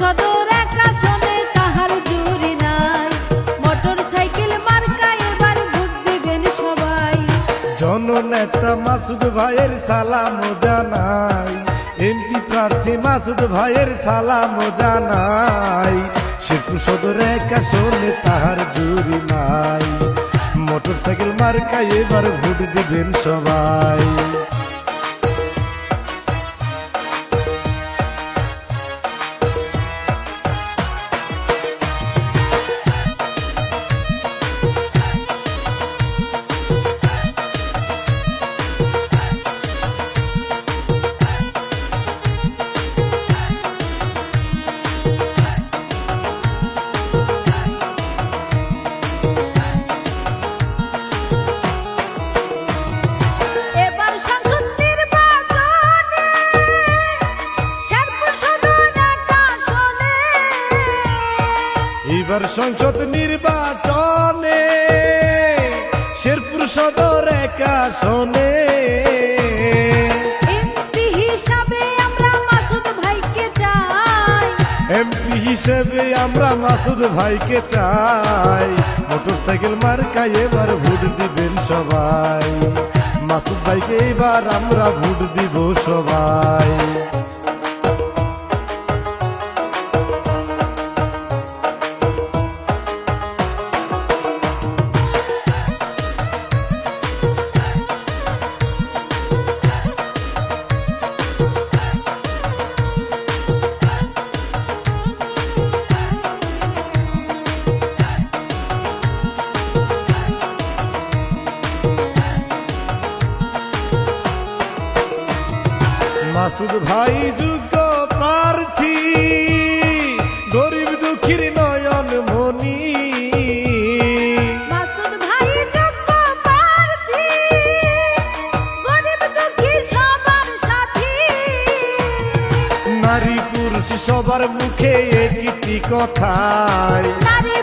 সদর এক আসনে তাহার জুরি নাই, মোটর সাইকেল মার্কায় এবার ভোট দিবেন সবাই। জননেতা মাসুদ ভাইয়ের সালাম জানাই, এমপি প্রার্থী মাসুদ ভাইয়ের সালাম জানাই। শেরপুর সদর এক আসনে তাহার জুরি নাই, মোটর সাইকেল মার্কায় এবার ভোট দিবেন সবাই। এবার সংসদ নির্বাচনে শেরপুর সদর এক আসনে, এবার সংসদ নির্বাচনে শেরপুর সদর এক আসনে এমপি হিসাবে আমরা মাসুদ ভাইকে চাই। এমপি হিসেবে আমরা মাসুদ ভাইকে চাই। মোটর সাইকেল মার্কায় এবার ভোট দিবেন সবাই, মাসুদ ভাইকে এবার আমরা ভোট দিব সবাই। মাসুদ ভাই যোগ্য প্রার্থী, গরিব দুঃখীর নয়ন মনি। মাসুদ ভাই যোগ্য প্রার্থী, গরিব দুঃখী সবার সাথী। নারী পুরুষ সবার মুখে একটি কথাই, নারী